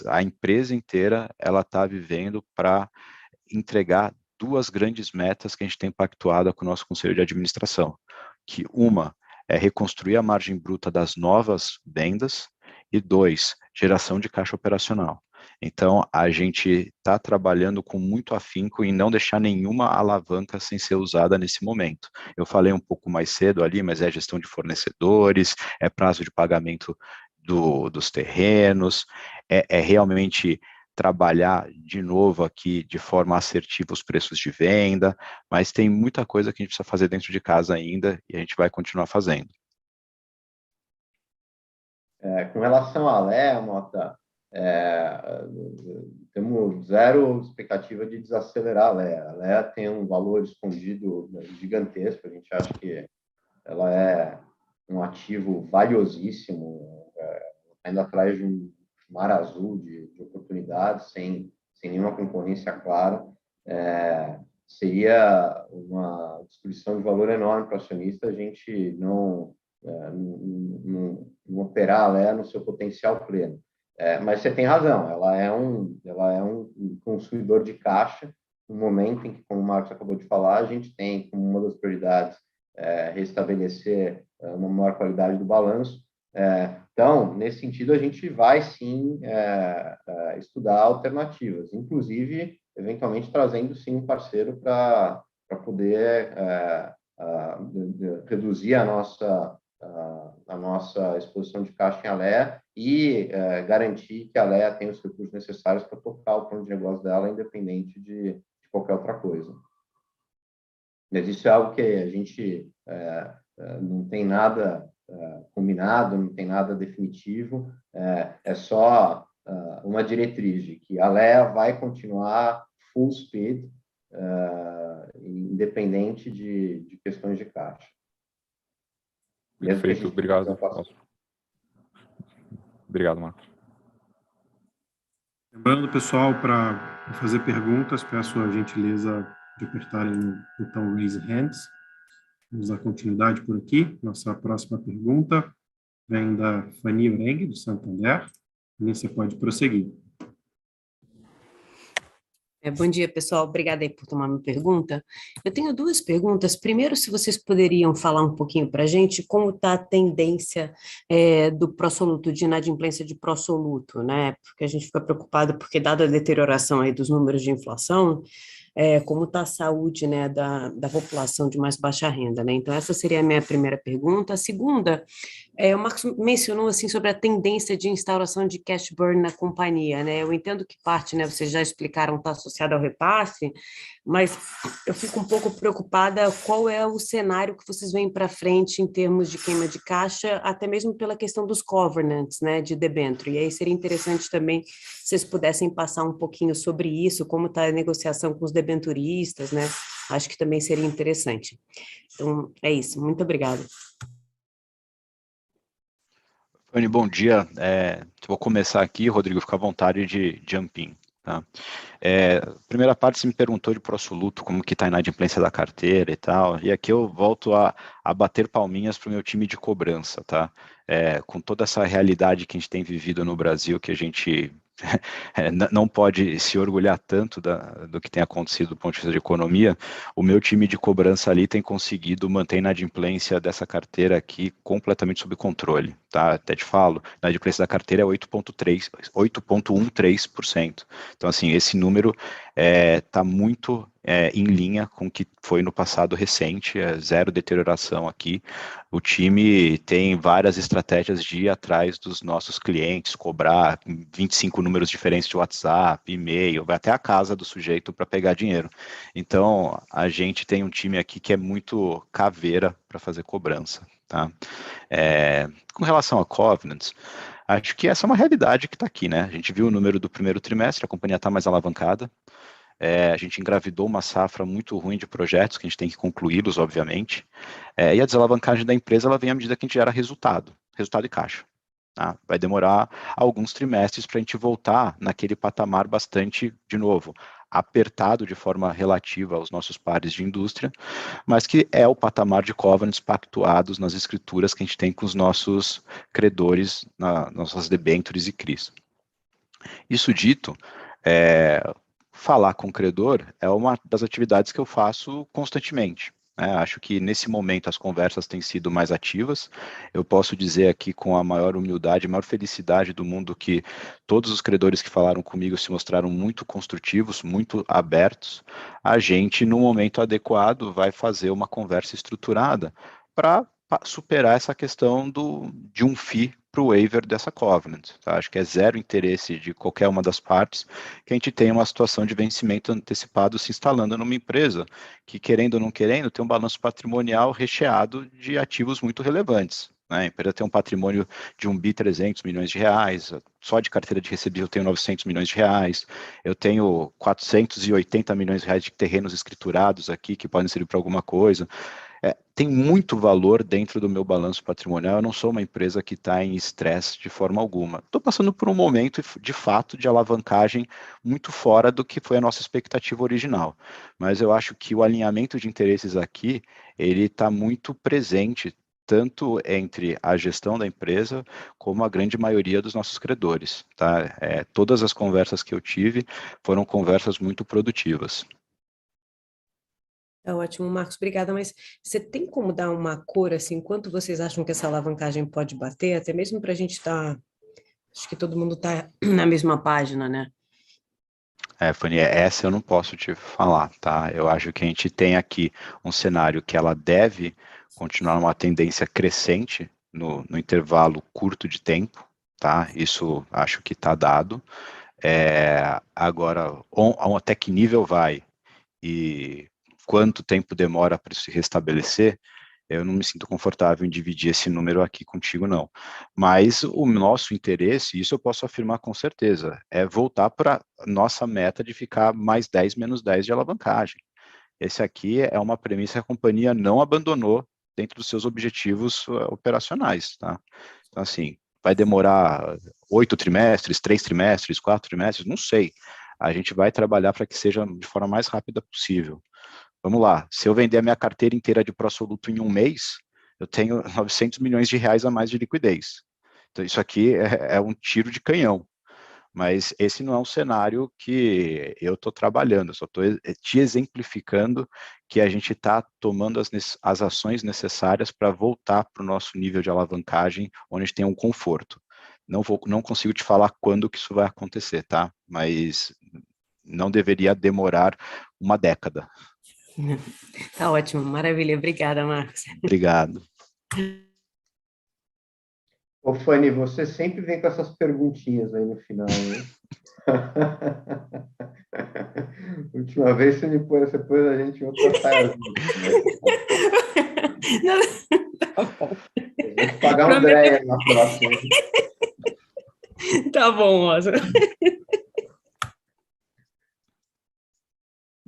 A empresa inteira está vivendo para entregar duas grandes metas que a gente tem pactuado com o nosso conselho de administração, que uma é reconstruir a margem bruta das novas vendas e 2, geração de caixa operacional. Então, a gente está trabalhando com muito afinco em não deixar nenhuma alavanca sem ser usada nesse momento. Eu falei um pouco mais cedo ali, mas é gestão de fornecedores, é prazo de pagamento dos terrenos, é realmente trabalhar de novo aqui de forma assertiva os preços de venda, mas tem muita coisa que a gente precisa fazer dentro de casa ainda e a gente vai continuar fazendo. Com relação à Alea, Mota, temos zero expectativa de desacelerar a Alea. A Alea tem um valor escondido gigantesco, a gente acha que ela é um ativo valiosíssimo, ainda atrás de um mar azul de oportunidades, sem nenhuma concorrência clara. Seria uma destruição de valor enorme para o acionista a gente não operar a Alea no seu potencial pleno. Mas você tem razão, ela é um consumidor de caixa, no momento em que, como o Marcos acabou de falar, a gente tem como uma das prioridades restabelecer uma maior qualidade do balanço. Então, nesse sentido, a gente vai sim estudar alternativas, inclusive, eventualmente, trazendo sim um parceiro para poder reduzir a nossa exposição de caixa em Alea e garantir que a Alea tem os recursos necessários para tocar o plano de negócio dela, independente de qualquer outra coisa. Mas isso é algo que a gente não tem nada combinado, não tem nada definitivo, é só uma diretriz de que a Alea vai continuar full speed, independente de questões de caixa. Perfeito, obrigado. Obrigado, Marcos. Lembrando, pessoal, para fazer perguntas, peço a gentileza de apertarem o botão Raise Hands. Vamos dar continuidade por aqui. Nossa próxima pergunta vem da Fanny Ureng, do Santander. Fanny, você pode prosseguir. Bom dia, pessoal. Obrigada aí por tomar minha pergunta. Eu tenho duas perguntas. Primeiro, se vocês poderiam falar um pouquinho para a gente como está a tendência do pró-soluto, de inadimplência de pró-soluto, né? Porque a gente fica preocupado porque, dada a deterioração aí dos números de inflação, como está a saúde, né, da população de mais baixa renda, né? Então, essa seria a minha primeira pergunta. A segunda, o Marcos mencionou, assim, sobre a tendência de instauração de cash burn na companhia, né? Eu entendo que parte, né, vocês já explicaram, está associada ao repasse, mas eu fico um pouco preocupada qual é o cenário que vocês veem para frente em termos de queima de caixa, até mesmo pela questão dos covenants, né, de debênture. E aí seria interessante também se vocês pudessem passar um pouquinho sobre isso, como está a negociação com os debenturistas, né? Acho que também seria interessante. Então, é isso. Muito obrigada. Fanny, bom dia. Vou começar aqui, Rodrigo, fica à vontade de jump in. Tá? Primeira parte, você me perguntou de pró-soluto, como que está a inadimplência da carteira e tal, e aqui eu volto a bater palminhas para o meu time de cobrança, tá? Com toda essa realidade que a gente tem vivido no Brasil, que a gente não pode se orgulhar tanto do que tem acontecido do ponto de vista de economia, o meu time de cobrança ali tem conseguido manter a inadimplência dessa carteira aqui completamente sob controle, tá? Até te falo, a inadimplência da carteira é 8,13%. Então, assim, esse número está muito em linha com o que foi no passado recente, zero deterioração aqui. O time tem várias estratégias de ir atrás dos nossos clientes, cobrar 25 números diferentes de WhatsApp, e-mail, vai até a casa do sujeito para pegar dinheiro. Então, a gente tem um time aqui que é muito caveira para fazer cobrança. Tá? Com relação a covenants, acho que essa é uma realidade que está aqui, né? A gente viu o número do primeiro trimestre, a companhia está mais alavancada, a gente engravidou uma safra muito ruim de projetos, que a gente tem que concluí-los, obviamente, e a desalavancagem da empresa ela vem à medida que a gente gera resultado e caixa. Tá? Vai demorar alguns trimestres para a gente voltar naquele patamar bastante, de novo, apertado de forma relativa aos nossos pares de indústria, mas que é o patamar de covenants pactuados nas escrituras que a gente tem com os nossos credores, nas nossas debêntures e CRIs. Isso dito, falar com o credor é uma das atividades que eu faço constantemente. Acho que nesse momento as conversas têm sido mais ativas. Eu posso dizer aqui com a maior humildade, a maior felicidade do mundo que todos os credores que falaram comigo se mostraram muito construtivos, muito abertos. A gente, no momento adequado, vai fazer uma conversa estruturada para superar essa questão de um FII para o waiver dessa covenant. Tá? Acho que é zero interesse de qualquer uma das partes que a gente tenha uma situação de vencimento antecipado se instalando numa empresa que, querendo ou não querendo, tem um balanço patrimonial recheado de ativos muito relevantes. Né? A empresa tem um patrimônio de 1 bi 300 milhões de reais, só de carteira de recebível eu tenho 900 milhões de reais, eu tenho 480 milhões de reais de terrenos escriturados aqui que podem servir para alguma coisa. Tem muito valor dentro do meu balanço patrimonial, eu não sou uma empresa que está em estresse de forma alguma. Estou passando por um momento, de fato, de alavancagem muito fora do que foi a nossa expectativa original, mas eu acho que o alinhamento de interesses aqui, ele está muito presente, tanto entre a gestão da empresa, como a grande maioria dos nossos credores. Tá? Todas as conversas que eu tive foram conversas muito produtivas. É ótimo, Marcos, obrigada, mas você tem como dar uma cor, assim, quanto vocês acham que essa alavancagem pode bater, até mesmo para a gente estar, acho que todo mundo está na mesma página, né? Fanny, essa eu não posso te falar, tá? Eu acho que a gente tem aqui um cenário que ela deve continuar uma tendência crescente no intervalo curto de tempo, tá? Isso acho que está dado. Agora, até que nível vai e quanto tempo demora para se restabelecer, eu não me sinto confortável em dividir esse número aqui contigo, não. Mas o nosso interesse, isso eu posso afirmar com certeza, é voltar para a nossa meta de ficar mais 10, menos 10 de alavancagem. Esse aqui é uma premissa que a companhia não abandonou dentro dos seus objetivos operacionais, tá? Então, assim, vai demorar 8 trimestres, 3 trimestres, 4 trimestres, não sei. A gente vai trabalhar para que seja de forma mais rápida possível. Vamos lá, se eu vender a minha carteira inteira de pró-soluto em um mês, eu tenho 900 milhões de reais a mais de liquidez. Então, isso aqui é um tiro de canhão, mas esse não é um cenário que eu estou trabalhando, eu só estou te exemplificando que a gente está tomando as ações necessárias para voltar para o nosso nível de alavancagem, onde a gente tem um conforto. Não consigo te falar quando que isso vai acontecer, tá? Mas não deveria demorar uma década. Tá ótimo, maravilha. Obrigada, Marcos. Obrigado. Ô, Fanny, você sempre vem com essas perguntinhas aí no final, né? Última vez você pôs a gente em outra saia. Tá bom. Vou te pagar um dreia na próxima. Tá bom, Rosa.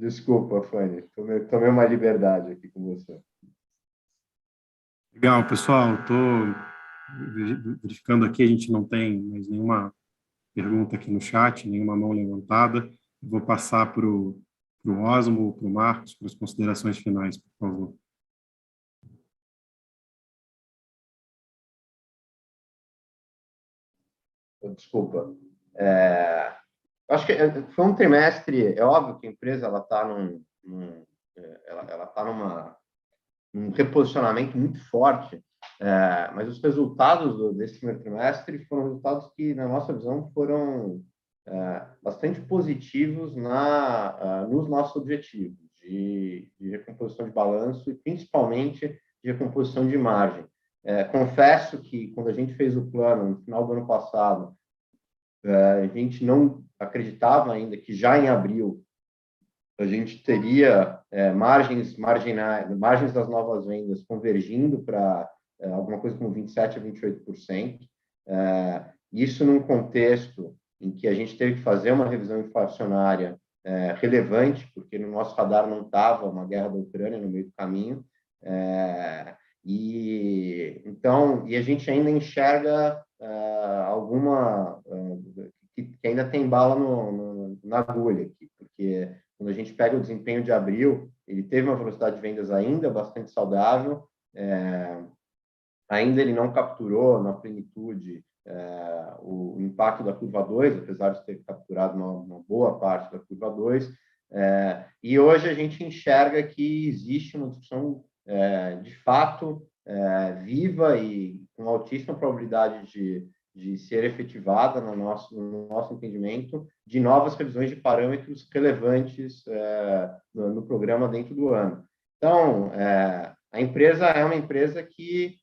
Desculpa, Fanny. Tomei uma liberdade aqui com você. Legal, pessoal. Estou verificando aqui, a gente não tem mais nenhuma pergunta aqui no chat, nenhuma mão levantada. Vou passar para o Osmo, para o Marcos, para as considerações finais, por favor. Desculpa. Acho que foi um trimestre, é óbvio que a empresa ela está num reposicionamento muito forte, mas os resultados desse primeiro trimestre foram resultados que, na nossa visão, foram bastante positivos nos nossos objetivos de recomposição de balanço e principalmente de recomposição de margem. Confesso que quando a gente fez o plano no final do ano passado, a gente não acreditava ainda que já em abril a gente teria margens das novas vendas convergindo para alguma coisa como 27% a 28%. Isso num contexto em que a gente teve que fazer uma revisão inflacionária relevante, porque no nosso radar não estava uma guerra da Ucrânia no meio do caminho. E a gente ainda enxerga alguma que ainda tem bala na agulha aqui, porque quando a gente pega o desempenho de abril, ele teve uma velocidade de vendas ainda bastante saudável, ainda ele não capturou na plenitude o impacto da curva 2, apesar de ter capturado uma boa parte da curva 2, e hoje a gente enxerga que existe uma discussão de fato viva e com altíssima probabilidade de ser efetivada no nosso entendimento, de novas revisões de parâmetros relevantes no programa dentro do ano. Então, a empresa é uma empresa que,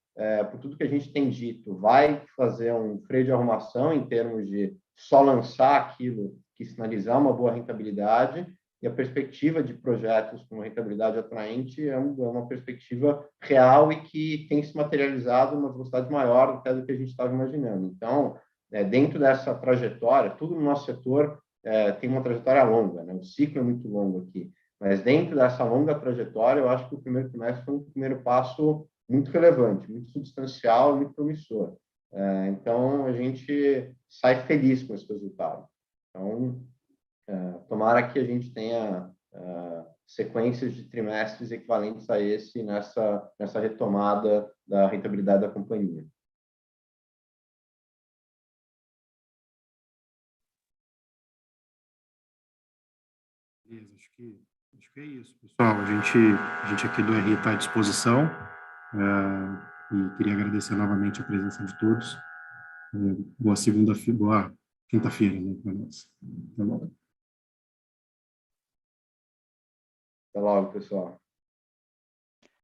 por tudo que a gente tem dito, vai fazer um freio de arrumação em termos de só lançar aquilo que sinalizar uma boa rentabilidade, e a perspectiva de projetos com rentabilidade atraente é uma perspectiva real e que tem se materializado numa velocidade maior até do que a gente estava imaginando. Então, dentro dessa trajetória, tudo no nosso setor tem uma trajetória longa, né? O ciclo é muito longo aqui, mas dentro dessa longa trajetória, eu acho que o primeiro trimestre foi um primeiro passo muito relevante, muito substancial e muito promissor. Então, a gente sai feliz com esse resultado. Então, tomara que a gente tenha sequências de trimestres equivalentes a esse nessa retomada da rentabilidade da companhia. Beleza, acho que é isso, pessoal. A gente aqui do RI está à disposição e queria agradecer novamente a presença de todos. Boa segunda-feira, boa quinta-feira, né, para nós. Tá bom. Até logo, pessoal.